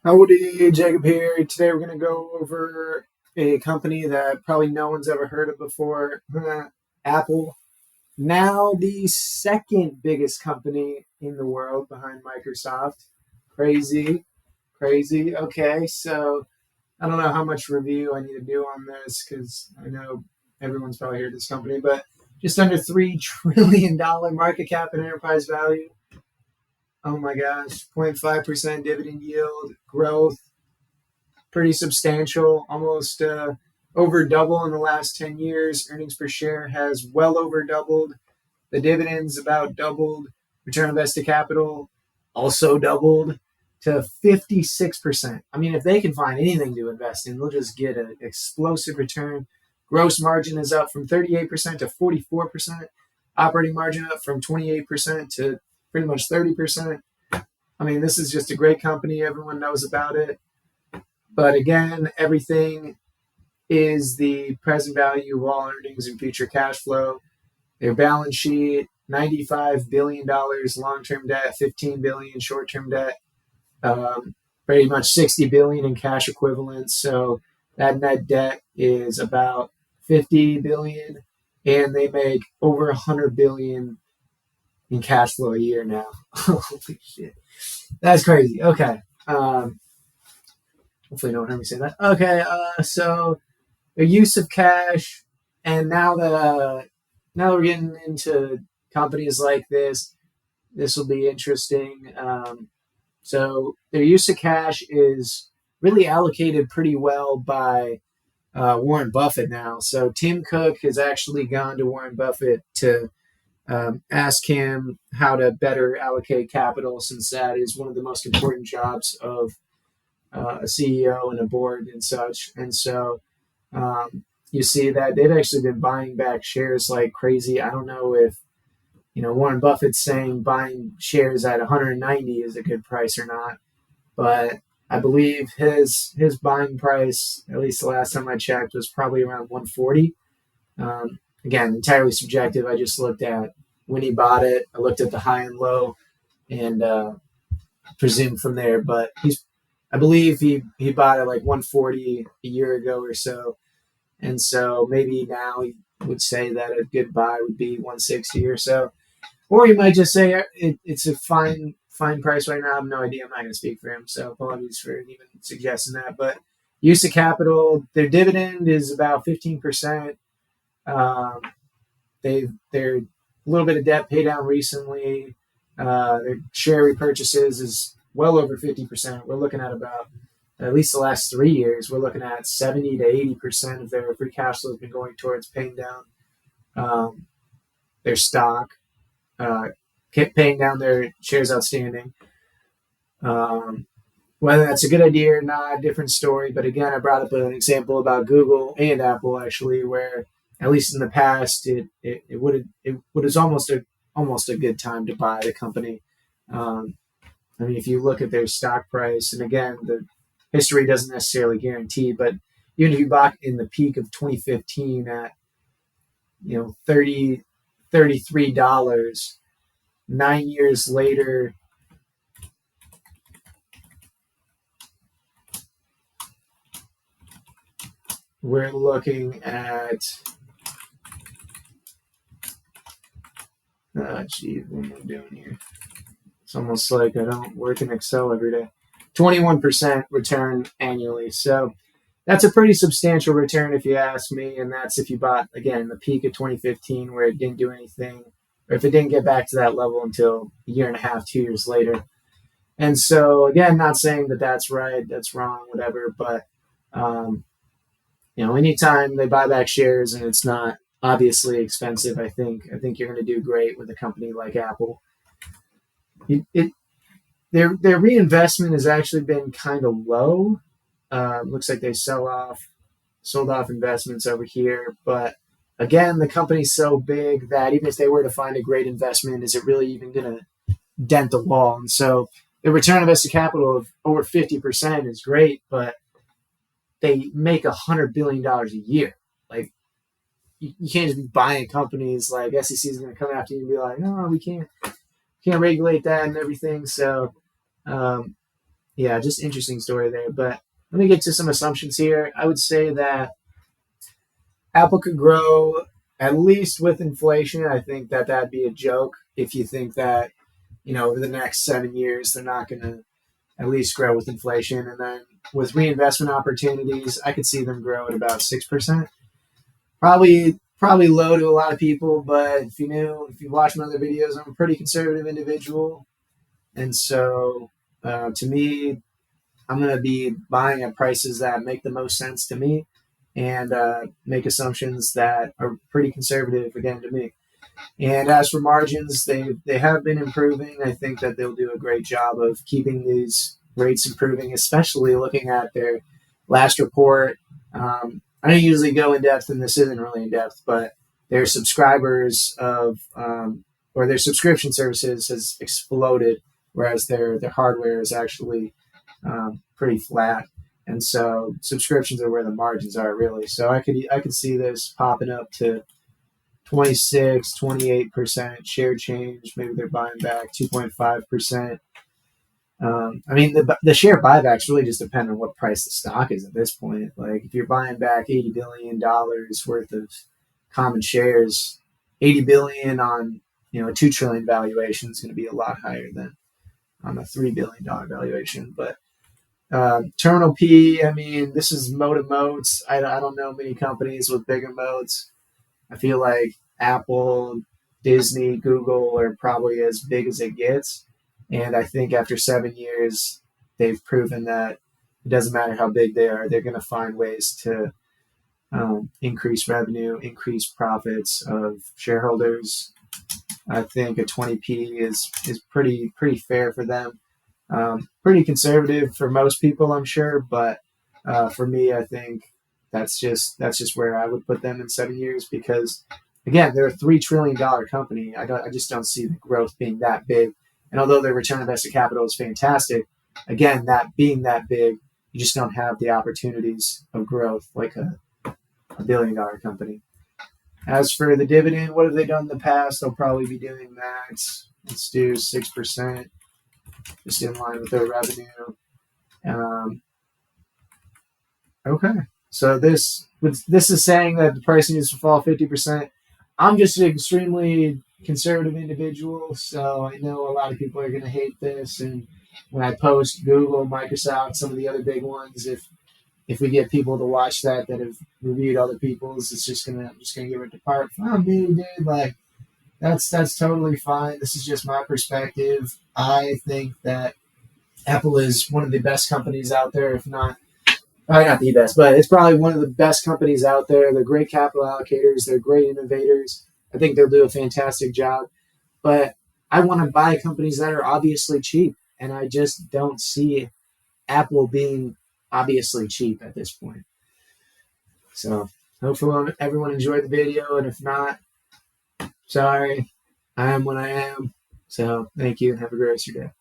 Howdy, Jacob here. Today we're going to go over a company that probably no one's ever heard of before, Apple. Now the second biggest company in the world behind Microsoft. Crazy, crazy. Okay, so I don't know how much review I need to do on this because I know everyone's probably heard of this company, but just under $3 trillion market cap and enterprise value. Oh my gosh, 0.5% dividend yield, growth, pretty substantial, almost over double in the last 10 years. Earnings per share has well over doubled. The dividends about doubled. Return on invested capital also doubled to 56%. I mean, if they can find anything to invest in, they'll just get an explosive return. Gross margin is up from 38% to 44%. Operating margin up from 28% to pretty much 30%. I mean, this is just a great company. Everyone knows about it. But again, everything is the present value of all earnings and future cash flow. Their balance sheet, $95 billion long-term debt, $15 billion short-term debt, pretty much $60 billion in cash equivalents. So that net debt is about $50 billion, and they make over $100 billion in cash flow a year now. Holy shit. That's crazy. Okay. Hopefully no one heard me say that. Okay, so the use of cash, and now that we're getting into companies like this will be interesting. So their use of cash is really allocated pretty well by Warren Buffett now. So Tim Cook has actually gone to Warren Buffett to ask him how to better allocate capital, since that is one of the most important jobs of a CEO and a board and such. And so you see that they've actually been buying back shares like crazy. I don't know if Warren Buffett's saying buying shares at 190 is a good price or not, but I believe his buying price, at least the last time I checked, was probably around 140. Again, entirely subjective. I just looked at when he bought it. I looked at the high and low, and presumed from there. But I believe he bought it like 140 a year ago or so, and so maybe now he would say that a good buy would be 160 or so, or he might just say it's a fine price right now. I have no idea. I'm not going to speak for him, so apologies for even suggesting that. But use of capital, their dividend is about 15%. They're a little bit of debt pay down recently. Their share repurchases is well over 50%. We're looking at about, at least the last 3 years, we're looking at 70 to 80% of their free cash flow has been going towards paying down their stock, paying down their shares outstanding. Whether that's a good idea or not, different story. But again, I brought up an example about Google and Apple actually, where at least in the past, it was almost a good time to buy the company. I mean, if you look at their stock price, and again, the history doesn't necessarily guarantee, but even if you bought in the peak of 2015 at $33, 9 years later, we're looking at what am I doing here? It's almost like I don't work in Excel every day. 21% return annually. So that's a pretty substantial return if you ask me. And that's if you bought, again, the peak of 2015 where it didn't do anything, or if it didn't get back to that level until a year and a half, 2 years later. And so, again, not saying that that's right, that's wrong, whatever. But, anytime they buy back shares and it's not obviously expensive, I think you're going to do great with a company like Apple. Their reinvestment has actually been kind of low. Looks like they sold off investments over here. But again, the company's so big that even if they were to find a great investment, is it really even going to dent the wall? And so the return on invested capital of over 50% is great, but they make $100 billion a year. Like, you can't just be buying companies. Like, SEC is going to come after you and be like, no, we can't regulate that and everything. So, yeah, just interesting story there. But let me get to some assumptions here. I would say that Apple could grow at least with inflation. I think that that'd be a joke if you think that, over the next 7 years, they're not going to at least grow with inflation. And then with reinvestment opportunities, I could see them grow at about 6%. Probably low to a lot of people, but if you watch my other videos, I'm a pretty conservative individual. And so to me, I'm going to be buying at prices that make the most sense to me and make assumptions that are pretty conservative again to me. And as for margins, they have been improving. I think that they'll do a great job of keeping these rates improving, especially looking at their last report. I don't usually go in depth, and this isn't really in depth, but their subscribers or their subscription services has exploded, whereas their hardware is actually pretty flat. And so subscriptions are where the margins are really. So I could see this popping up to 26, 28% share change. Maybe they're buying back 2.5%. I mean, the share buybacks really just depend on what price the stock is at this point. Like if you're buying back $80 billion worth of common shares, 80 billion on a 2 trillion valuation is going to be a lot higher than on a $3 billion valuation. But terminal P, I mean, this is moat of moats. I don't know many companies with bigger moats. I feel like Apple, Disney, Google are probably as big as it gets. And I think after 7 years, they've proven that it doesn't matter how big they are, they're going to find ways to increase revenue, increase profits of shareholders. I think a 20p is pretty fair for them. Pretty conservative for most people, I'm sure, but for me, I think that's just where I would put them in 7 years because, again, they're a $3 trillion company. I just don't see the growth being that big. And although their return on invested capital is fantastic, again, that being that big, you just don't have the opportunities of growth like a $1 billion company. As for the dividend, what have they done in the past? They'll probably be doing that. Let's do 6%, just in line with their revenue. Okay, so this is saying that the price needs to fall 50%. I'm just an extremely conservative individual, so I know a lot of people are going to hate this. And when I post Google, Microsoft, some of the other big ones, if we get people to watch that have reviewed other people's, I'm just gonna give it to part from me, dude. Like that's totally fine. This is just my perspective. I think that Apple is one of the best companies out there, if not probably not the best, but it's probably one of the best companies out there. They're great capital allocators. They're great innovators. I think they'll do a fantastic job. But I want to buy companies that are obviously cheap, and I just don't see Apple being obviously cheap at this point. So hopefully everyone enjoyed the video, and if not, sorry, I am what I am. So thank you and have a great rest of your day.